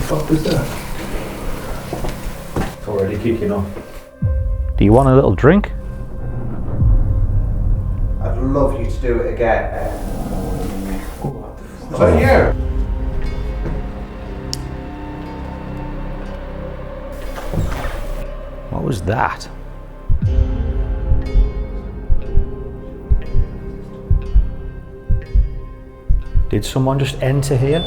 fuck was that? It's already kicking off. Do you want a little drink? I'd love you to do it again. Is that you? What was that? Did someone just enter here?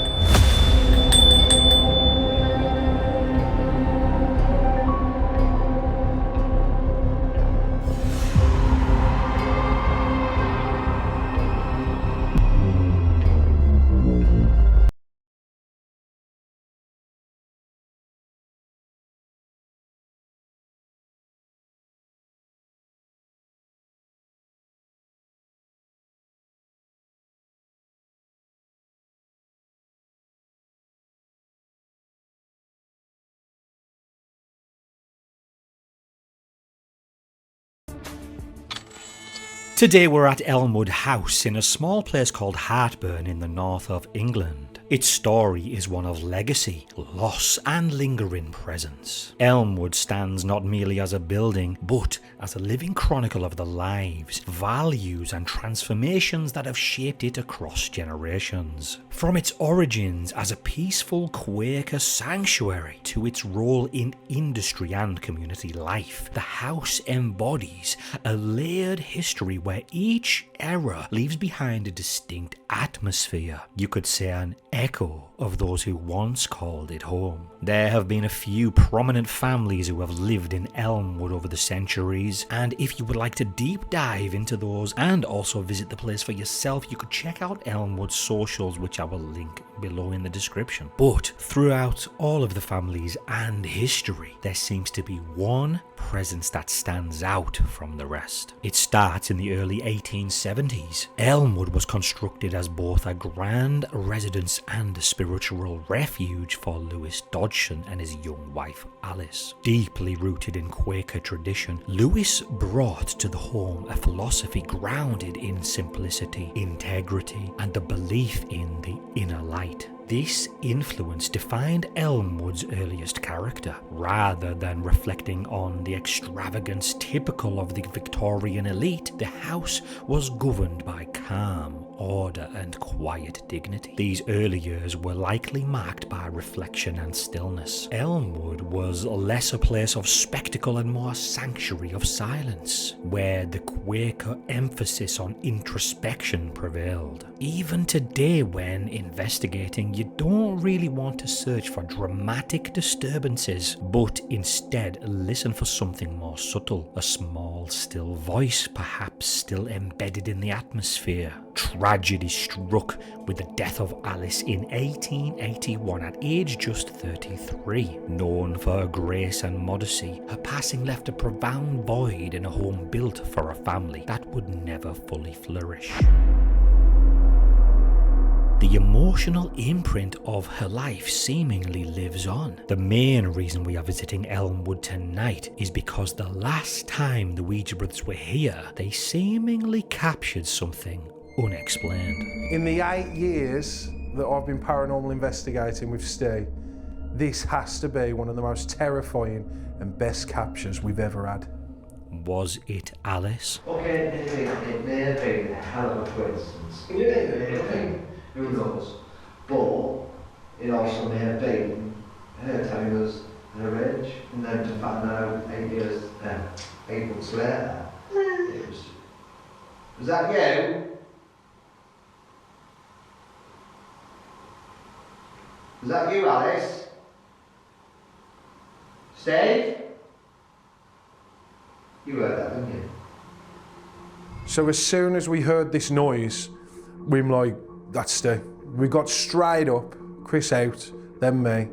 Today we're at Elmwood House in a small place called Hartburn in the north of England. Its story is one of legacy, loss and lingering presence. Elmwood stands not merely as a building, but as a living chronicle of the lives, values and transformations that have shaped it across generations. From its origins as a peaceful Quaker sanctuary to its role in industry and community life, the house embodies a layered history where each era leaves behind a distinct atmosphere. You could say an echo of those who once called it home. There have been a few prominent families who have lived in Elmwood over the centuries, and if you would like to deep dive into those and also visit the place for yourself, you could check out Elmwood's socials, which I will link below in the description. But throughout all of the families and history, there seems to be one presence that stands out from the rest. It starts in the early 1870s. Elmwood was constructed as both a grand residence and a spiritual refuge for Lewis Dodgson and his young wife Alice. Deeply rooted in Quaker tradition, Lewis brought to the home a philosophy grounded in simplicity, integrity, and the belief in the inner light. This influence defined Elmwood's earliest character, rather than reflecting on the extravagance typical of the Victorian elite. The house was governed by calm, order and quiet dignity. These early years were likely marked by reflection and stillness. Elmwood was less a place of spectacle and more a sanctuary of silence, where the Quaker emphasis on introspection prevailed. Even today, when investigating, you don't really want to search for dramatic disturbances, but instead listen for something more subtle, a small, still voice perhaps still embedded in the atmosphere. Tragedy struck with the death of Alice in 1881 at age just 33. Known for her grace and modesty, her passing left a profound void in a home built for a family that would never fully flourish. The emotional imprint of her life seemingly lives on. The main reason we are visiting Elmwood tonight is because the last time the Ouija Brothers were here, they seemingly captured something unexplained. In the 8 years that I've been paranormal investigating with Steve, this has to be one of the most terrifying and best captures we've ever had. Was it Alice? Okay, it may have been a hell of a coincidence. Yeah. Who knows? But it also may have been her telling us her age, and then to find out 8 months later, it was that you? Was that you, Alice? Steve? You heard that, didn't you? So as soon as we heard this noise, we were like, that's Steve. We got straight up, Chris out, then me,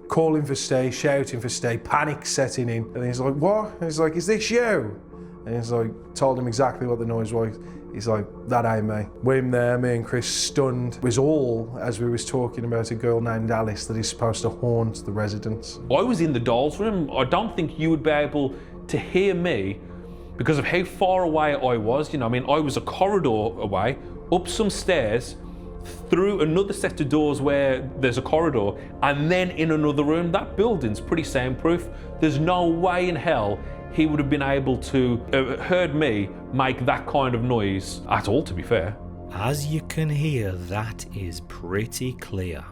calling for Steve, shouting for Steve, panic setting in. And he's like, what? And he's like, is this you? And he's like, told him exactly what the noise was. He's like, that ain't me. We're in there, me and Chris stunned. It was all as we was talking about a girl named Alice that is supposed to haunt the residents. I was in the doll's room. I don't think you would be able to hear me because of how far away I was. You know, I mean, I was a corridor away, up some stairs, through another set of doors where there's a corridor, and then in another room. That building's pretty soundproof. There's no way in hell he would have been able to heard me make that kind of noise at all, to be fair. As you can hear, that is pretty clear.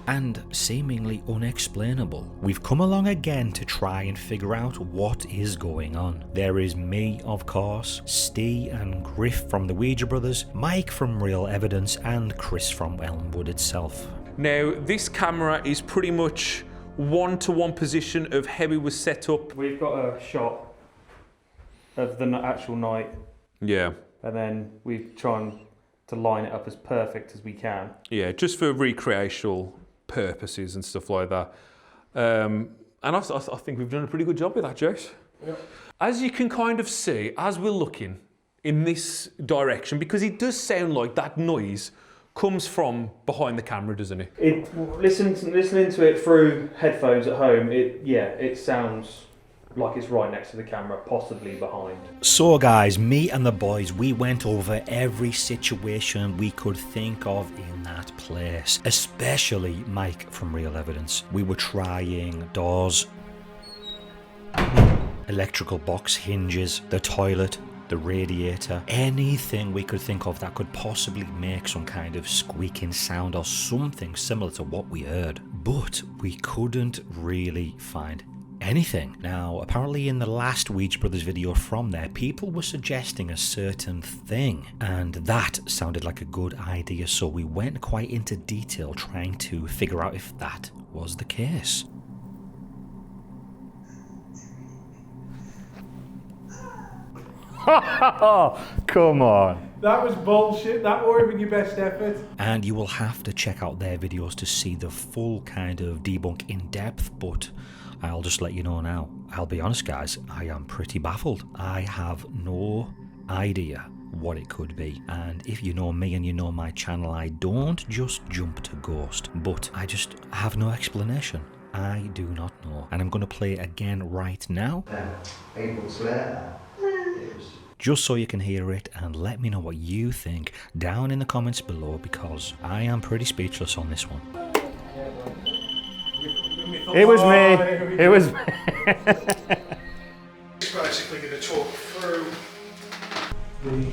And seemingly unexplainable. We've come along again to try and figure out what is going on. There is me, of course, Steve and Griff from the Ouija Brothers, Mike from Real Evidence, and Chris from Elmwood itself. Now, this camera is pretty much one-to-one position of how it was set up. We've got a shot of the actual night, Yeah. and then we try to line it up as perfect as we can. Yeah, just for recreational purposes and stuff like that. And I think we've done a pretty good job with that, Josh. Yeah. As you can kind of see, as we're looking in this direction, because it does sound like that noise comes from behind the camera, doesn't it? Listening to it through headphones at home, it sounds like it's right next to the camera, possibly behind. So guys, me and the boys, we went over every situation we could think of in that place, especially Mike from Real Evidence. We were trying doors, electrical box hinges, the toilet, the radiator, anything we could think of that could possibly make some kind of squeaking sound or something similar to what we heard. But we couldn't really find anything. Now, apparently in the last Ouija Brothers video from there, people were suggesting a certain thing, and that sounded like a good idea, so we went quite into detail trying to figure out if that was the case. Come on. That was bullshit. That weren't even your best effort. And you will have to check out their videos to see the full kind of debunk in depth, but I'll just let you know now. I'll be honest, guys, I am pretty baffled. I have no idea what it could be. And if you know me and you know my channel, I don't just jump to ghost, but I just have no explanation. I do not know. And I'm going to play it again right now. 8 months later, it was just so you can hear it and let me know what you think down in the comments below, because I am pretty speechless on this one. It was me. It was me. It's basically going to talk through the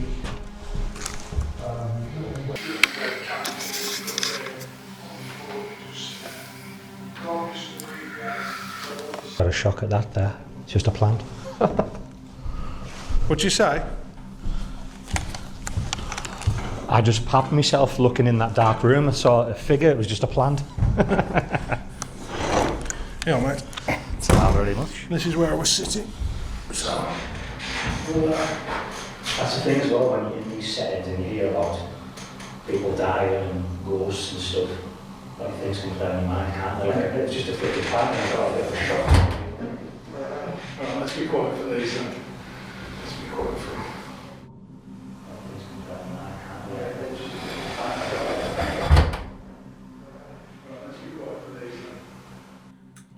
Got a shock at that there. It's just a plant. What'd you say? I just popped myself looking in that dark room. I saw a figure. It was just a plant. Yeah, mate. It's not very much. This is where I was sitting. So, That's the thing as well, when you're in these settings and you hear about people dying and ghosts and stuff, like things come down your mind, can't they? Like, it's just a flipping plant and I got a bit of a shock. right, let's be quiet for these then. Let's be quiet for them.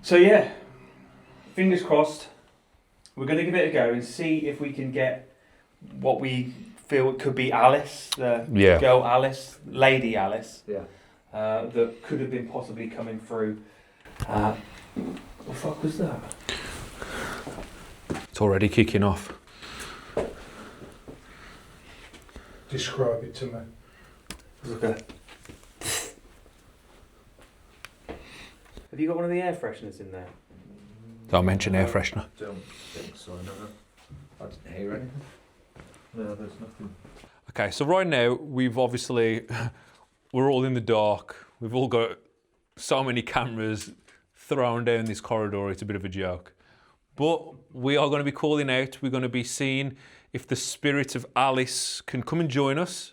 So yeah, fingers crossed. We're going to give it a go and see if we can get what we feel it could be Alice, the girl Alice, Lady Alice, that could have been possibly coming through. What the fuck was that? It's already kicking off. Describe it to me. Okay. Have you got one of the air fresheners in there? Don't mention air freshener. don't think so, no. I didn't hear anything. No, there's nothing. Okay, so right now we've obviously we're all in the dark. We've all got so many cameras thrown down this corridor. It's a bit of a joke, but we are going to be calling out. We're going to be seeing if the spirit of Alice can come and join us.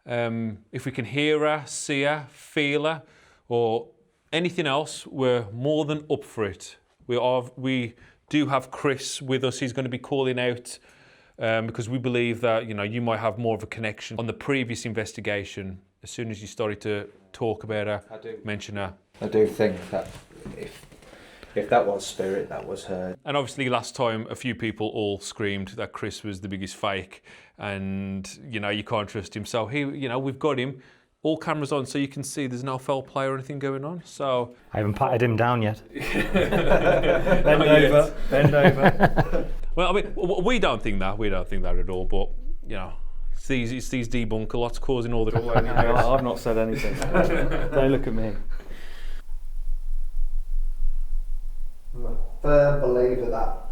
If we can hear her, see her, feel her, or anything else, we're more than up for it. We do have Chris with us. He's going to be calling out because we believe that you might have more of a connection. On the previous investigation, as soon as you started to talk about her, mention her. I do think that if that was spirit, that was her. And obviously last time a few people all screamed that Chris was the biggest fake, and you know you can't trust him. So we've got him. All cameras on, so you can see there's no foul play or anything going on. So I haven't patted him down yet. Bend over. Well, I mean, we don't think that. We don't think that at all. But you know, it's these debunker lots causing all the. I've not said anything. Don't look at me. I'm a firm believer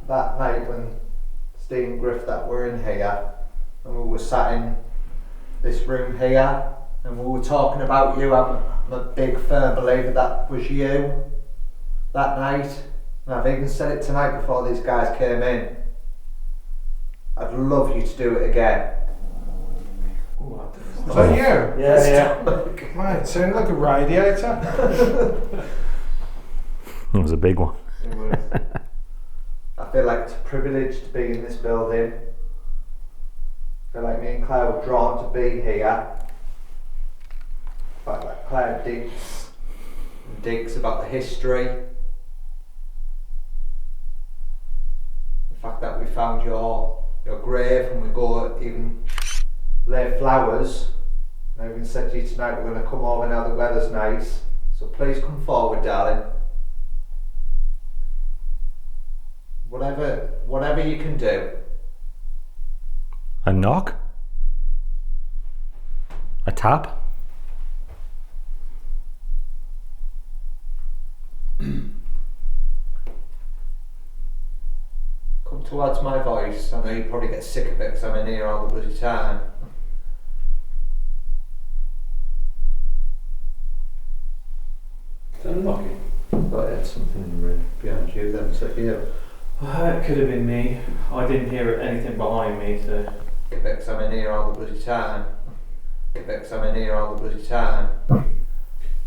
that night when Steve and Griff that were in here, and we were sat in this room here, and we were talking about you. I'm a big firm believer that was you that night. And I've even said it tonight before these guys came in. I'd love you to do it again. Is that you? Yeah. Man, it sounded like a radiator. It was a big one. It was. I feel like it's a privilege to be in this building. I feel like me and Claire were drawn to be here. But like Claire digs about the history. The fact that we found your grave and we go even lay flowers. And I even said to you tonight we're going to come over now the weather's nice. So please come forward, darling. Whatever you can do. A knock? A tap? Come towards my voice. I know you probably get sick of it because I'm in here all the bloody time. Is that knocking? But it's something in the room behind you then, so here. It could have been me. I didn't hear anything behind me, so. Because I'm in here all the bloody time. Because I'm in here all the bloody time.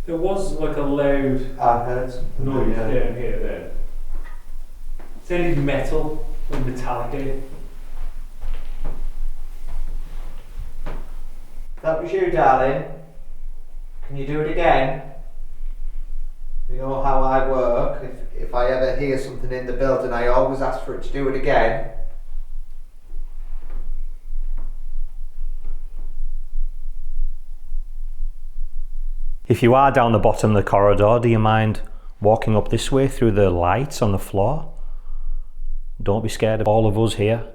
There was like a loud I heard something. noise down here then. It sounded metal and metallic. That was you, darling. Can you do it again? You know how I work. If I ever hear something in the building, I always ask for it to do it again. If you are down the bottom of the corridor, do you mind walking up this way through the lights on the floor? Don't be scared of all of us here.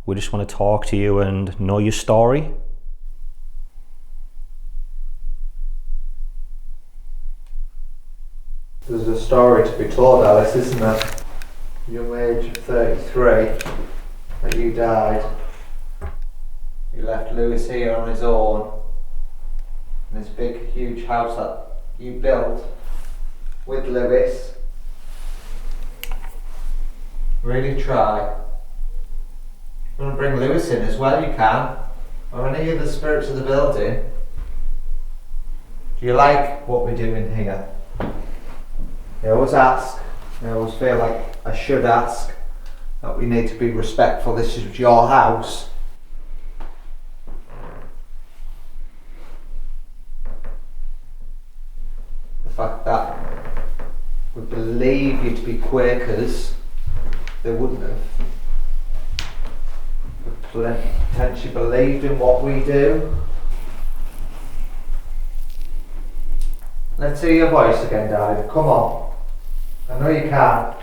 We just want to talk to you and know your story. There's a story to be told, Alice, isn't there? Young age of 33, that you died. You left Lewis here on his own. In this big, huge house that you built with Lewis. Really try. You want to bring Lewis in as well, you can. Or any of the spirits of the building. Do you like what we're doing here? I always ask, I always feel like I should ask, that we need to be respectful. This is your house. The fact that we believe you to be Quakers, they wouldn't have. We potentially believed in what we do. Let's hear your voice again, darling. Come on. I know you can.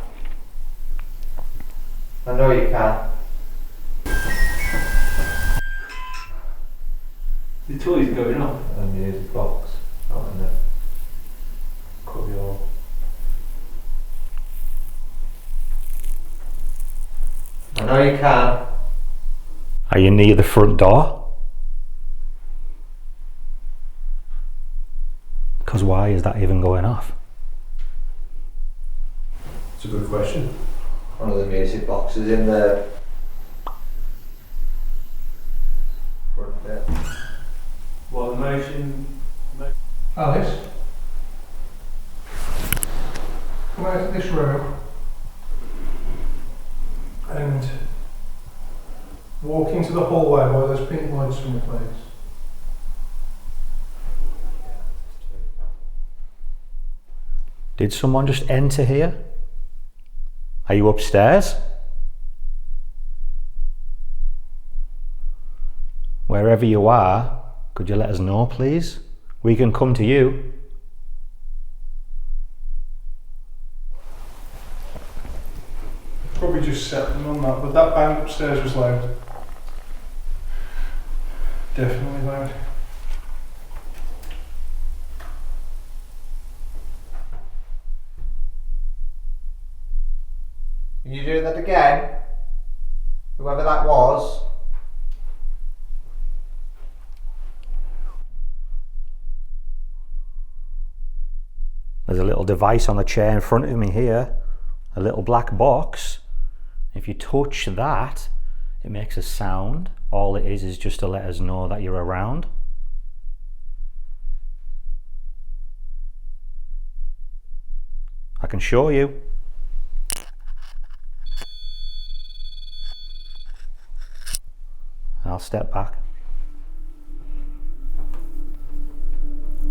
I know you can. The toys are going off. And the music box out in the cubbyhole. I know you can. Are you near the front door? Because why is that even going off? It's a good question. One of the music boxes in the front there. Well, the motion. Alice, come out of this room and walk into the hallway where there's pink lights from the place. Did someone just enter here? Are you upstairs? Wherever you are, could you let us know, please? We can come to you. Probably just settling on that, but that bang upstairs was loud. Definitely loud. Can you do that again? Whoever that was. There's a little device on the chair in front of me here, a little black box. If you touch that, it makes a sound. All it is just to let us know that you're around. I can show you. I'll step back.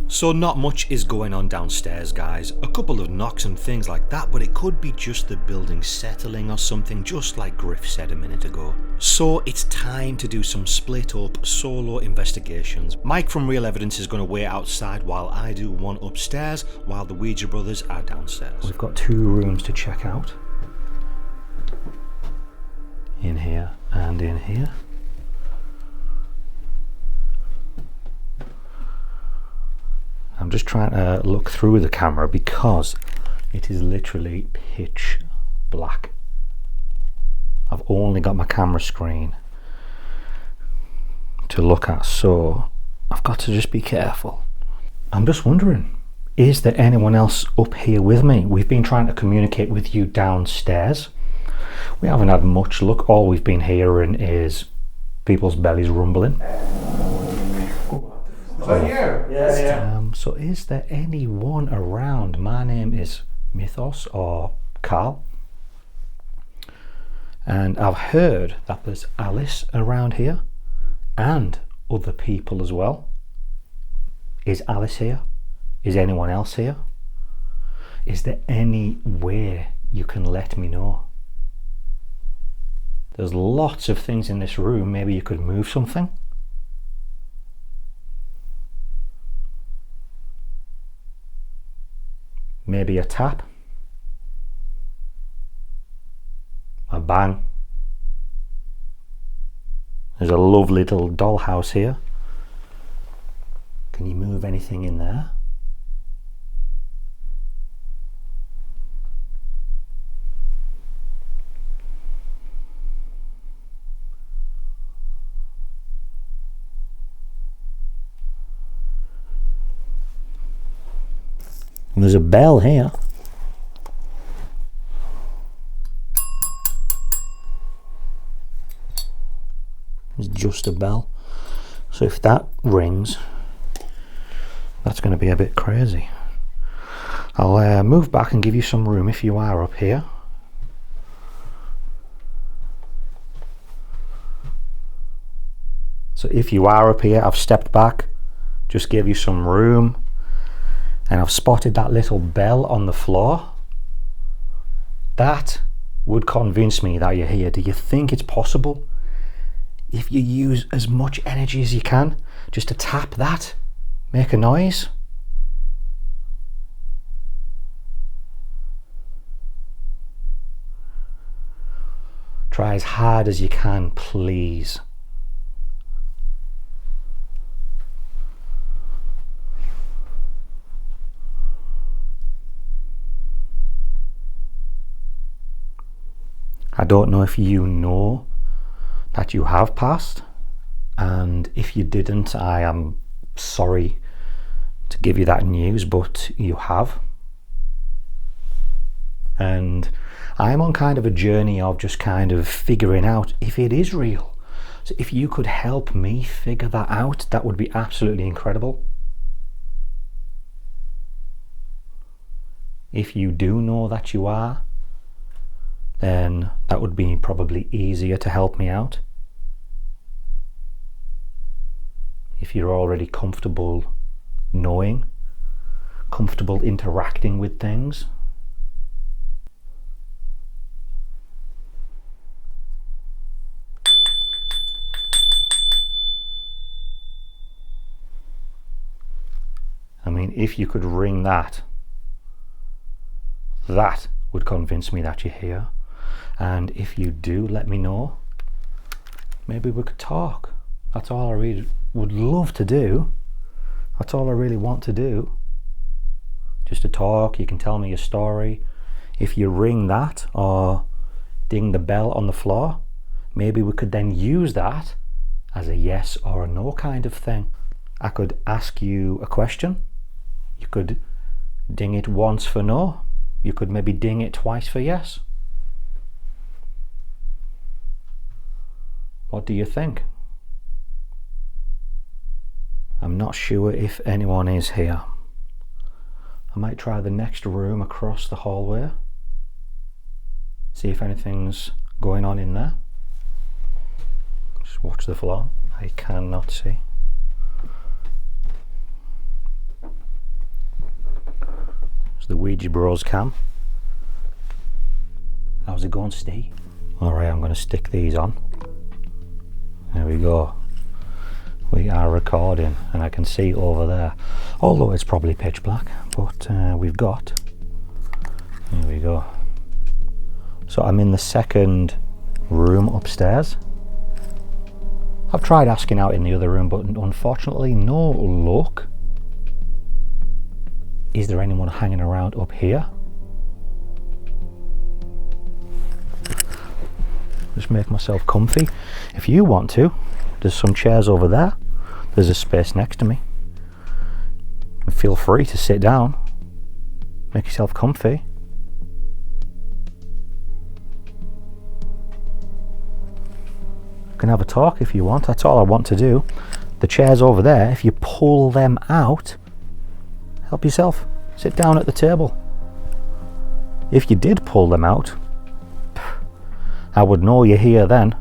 So not much is going on downstairs, guys. A couple of knocks and things like that, but it could be just the building settling or something, just like Griff said a minute ago. So it's time to do some split up solo investigations. Mike from Real Evidence is going to wait outside while I do one upstairs, while the Ouija Brothers are downstairs. We've got 2 rooms to check out. In here and in here. I'm just trying to look through the camera because it is literally pitch black. I've only got my camera screen to look at, so I've got to just be careful. I'm just wondering, is there anyone else up here with me? We've been trying to communicate with you downstairs. We haven't had much luck. All we've been hearing is people's bellies rumbling. Is that you? Yeah. So is there anyone around? My name is Mythos or Carl. And I've heard that there's Alice around here and other people as well. Is Alice here? Is anyone else here? Is there any way you can let me know? There's lots of things in this room. Maybe you could move something. Maybe a tap, a bang. There's a lovely little dollhouse here. Can you move anything in there? And there's a bell here. It's just a bell. So if that rings, that's going to be a bit crazy. I'll move back and give you some room if you are up here. So if you are up here, I've stepped back, just gave you some room. And I've spotted that little bell on the floor. That would convince me that you're here. Do you think it's possible, if you use as much energy as you can, just to tap that, make a noise? Try as hard as you can, please. I don't know if you know that you have passed, and if you didn't, I am sorry to give you that news, but you have. And I'm on kind of a journey of just kind of figuring out if it is real. So if you could help me figure that out, that would be absolutely incredible. If you do know that you are, then that would be probably easier to help me out. If you're already comfortable knowing, comfortable interacting with things. if you could ring that, that would convince me that you're here. And if you do, let me know. Maybe we could talk. That's all I really would love to do. That's all I really want to do. Just to talk. You can tell me your story. If you ring that or ding the bell on the floor, maybe we could then use that as a yes or a no kind of thing. I could ask you a question. You could ding it once for no. You could maybe ding it twice for yes. What do you think? I'm not sure if anyone is here. I might try the next room across the hallway. See if anything's going on in there. Just watch the floor. I cannot see. It's the Ouija Bros cam. How's it going, Steve? Alright, I'm going to stick these on. There we go. We are recording, and I can see over there, although it's probably pitch black, but we've got, there we go. So I'm in the second room upstairs. I've tried asking out in the other room, but unfortunately no luck. Is there anyone hanging around up here? Just make myself comfy. If you want to, there's some chairs over there. There's a space next to me. Feel free to sit down. Make yourself comfy. You can have a talk if you want. That's all I want to do. The chairs over there, if you pull them out, help yourself. Sit down at the table. If you did pull them out, I would know you're here then.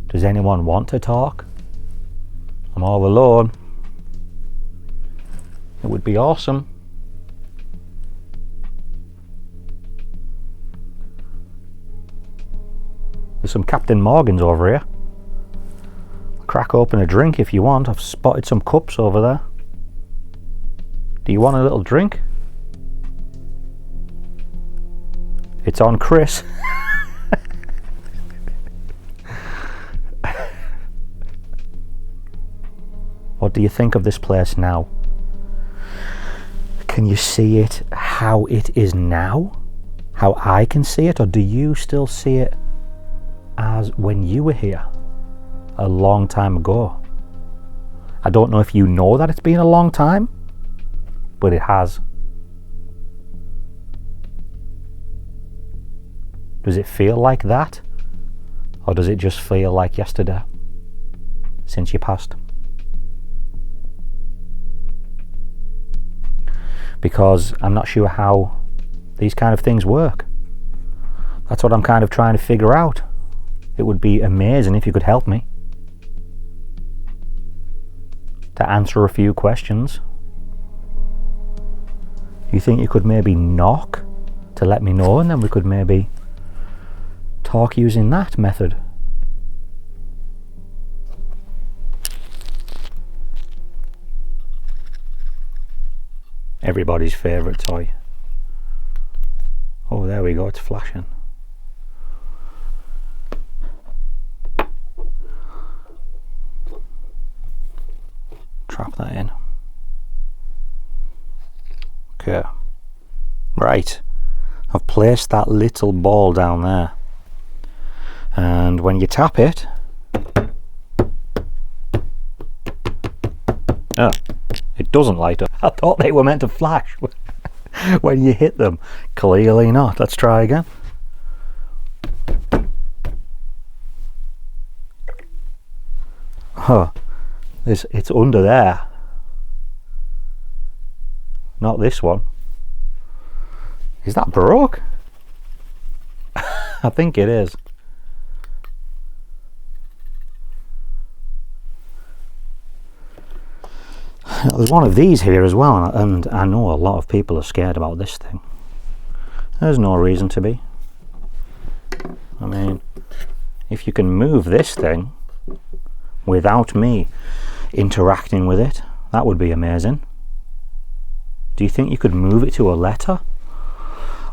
Does anyone want to talk? I'm all alone. It would be awesome. There's some Captain Morgans over here. Crack open a drink if you want. I've spotted some cups over there. Do you want a little drink? It's on Chris. What do you think of this place now? Can you see it how it is now? How I can see it? Or do you still see it as when you were here a long time ago? I don't know if you know that it's been a long time, but it has. Does it feel like that? Or does it just feel like yesterday since you passed? Because I'm not sure how these kind of things work. That's what I'm kind of trying to figure out. It would be amazing if you could help me to answer a few questions. You think you could maybe knock to let me know, and then we could maybe talk using that method? Everybody's favourite toy. Oh, there we go, it's flashing. Trap that in. Okay. Right. I've placed that little ball down there. And when you tap it... Oh, it doesn't light up. I thought they were meant to flash when you hit them. Clearly not. Let's try again. Oh, it's under there. Not this one. Is that broke? I think it is. There's one of these here as well, and I know a lot of people are scared about this thing. There's no reason to be. I mean, if you can move this thing without me interacting with it, that would be amazing. Do you think you could move it to a letter?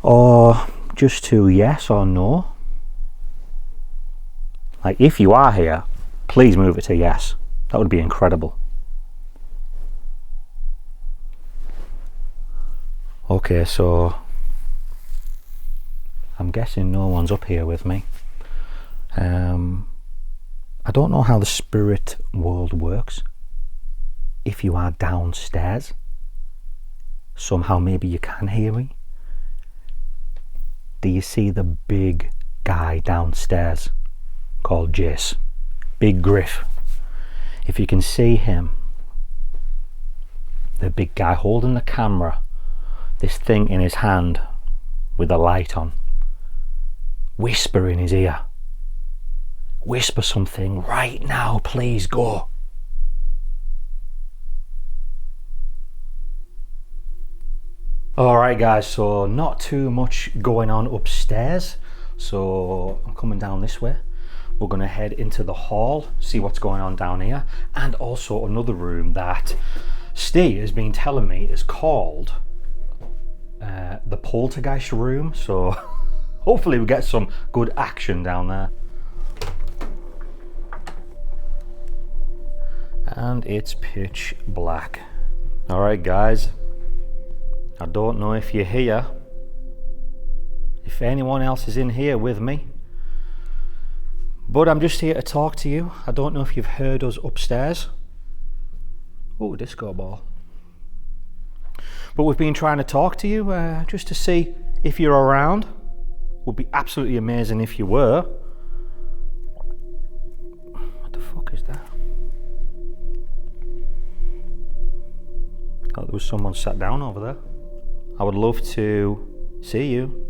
Or just to yes or no? Like, if you are here, please move it to yes. That would be incredible. Okay, so I'm guessing no one's up here with me. I don't know how the spirit world works. If you are downstairs, somehow maybe you can hear me. Do you see the big guy downstairs called Jace? Big Griff. If you can see him, the big guy holding the camera, this thing in his hand with the light on, whisper in his ear. Whisper something right now, please go. Alright guys, so not too much going on upstairs, so I'm coming down this way. We're going to head into the hall, see what's going on down here, and also another room that Steve has been telling me is called the poltergeist room, so hopefully we get some good action down there. And it's pitch black. Alright guys, I don't know if you're here, if anyone else is in here with me, but I'm just here to talk to you. I don't know if you've heard us upstairs. Oh, disco ball. But we've been trying to talk to you just to see if you're around. Would be absolutely amazing if you were. What the fuck is that? Thought there was someone sat down over there. I would love to see you.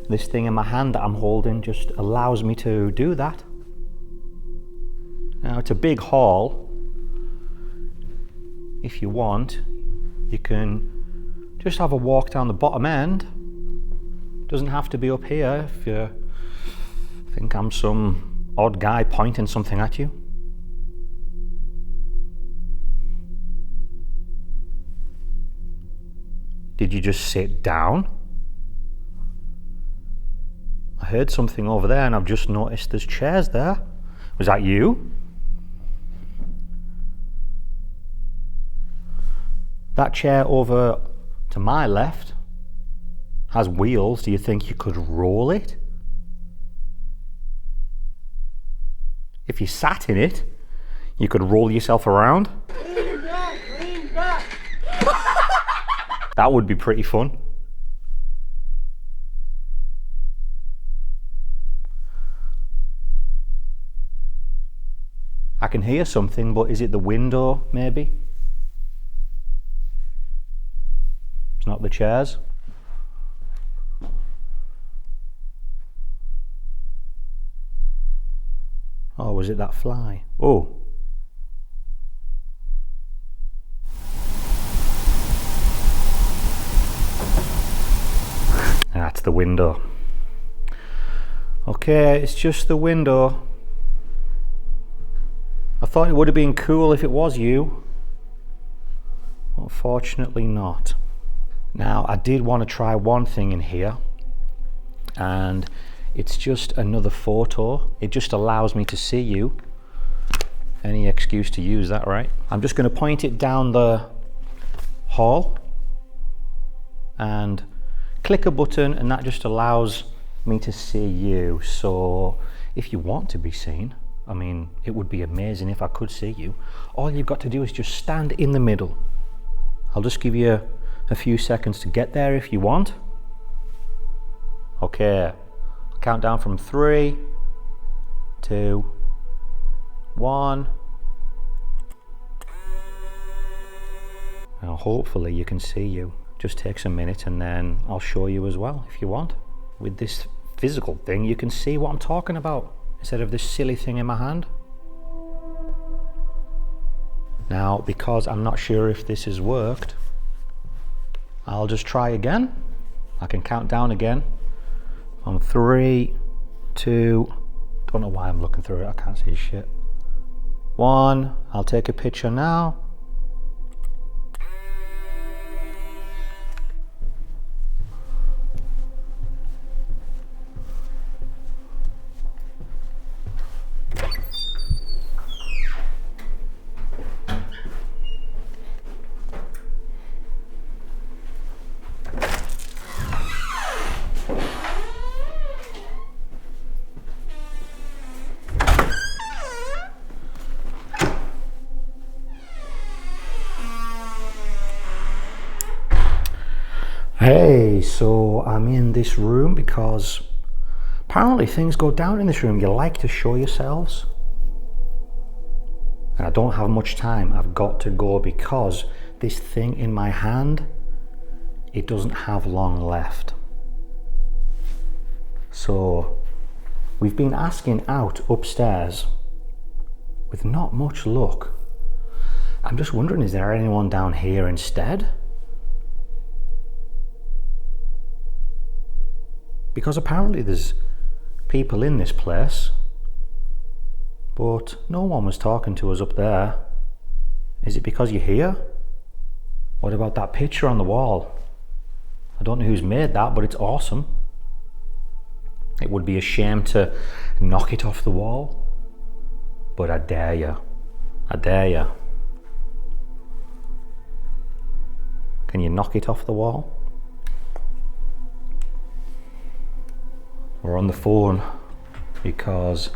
This thing in my hand that I'm holding just allows me to do that. Now it's a big hall. If you want, you can just have a walk down the bottom end. Doesn't have to be up here if you think I'm some odd guy pointing something at you. Did you just sit down? I heard something over there and I've just noticed there's chairs there. Was that you? That chair over to my left has wheels. Do you think you could roll it? If you sat in it, you could roll yourself around. Lean back. That would be pretty fun. I can hear something, but is it the window maybe? It's not the chairs. Oh, was it that fly? Oh. That's the window. Okay, it's just the window. I thought it would have been cool if it was you. Unfortunately not. Now, I did want to try one thing in here, and it's just another photo. It just allows me to see you. Any excuse to use that, right? I'm just going to point it down the hall and click a button, and that just allows me to see you. So if you want to be seen, I mean, it would be amazing if I could see you. All you've got to do is just stand in the middle. I'll just give you a few seconds to get there if you want. Okay, I'll count down from 3, 2, 1. Now hopefully you can see you. Just takes a minute and then I'll show you as well if you want. With this physical thing you can see what I'm talking about instead of this silly thing in my hand. Now, because I'm not sure if this has worked, I'll just try again. I can count down again from 3, 2, don't know why I'm looking through it, I can't see shit. 1, I'll take a picture now. Hey, so I'm in this room because apparently things go down in this room. You like to show yourselves. And I don't have much time. I've got to go because this thing in my hand, it doesn't have long left. So we've been asking out upstairs with not much luck. I'm just wondering, is there anyone down here instead? Because apparently there's people in this place, but no one was talking to us up there. Is it because you're here? What about that picture on the wall? I don't know who's made that, but it's awesome. It would be a shame to knock it off the wall, but I dare you. I dare you. Can you knock it off the wall? We're on the phone because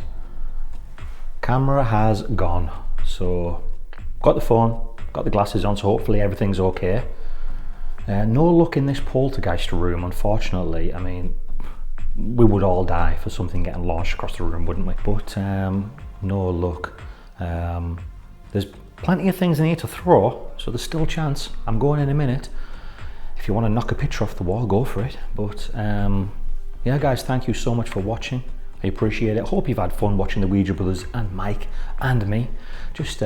camera has gone. So got the phone, got the glasses on, so hopefully everything's okay. No luck in this poltergeist room, unfortunately. I mean, we would all die for something getting launched across the room, wouldn't we? But no luck. There's plenty of things in here to throw, so there's still a chance. I'm going in a minute. If you want to knock a picture off the wall, go for it. But yeah, guys, thank you so much for watching. I appreciate it. Hope you've had fun watching the Ouija Brothers and Mike and me. Just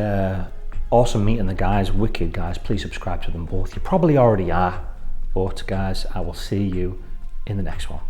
awesome meeting the guys, wicked guys. Please subscribe to them both. You probably already are. But guys, I will see you in the next one.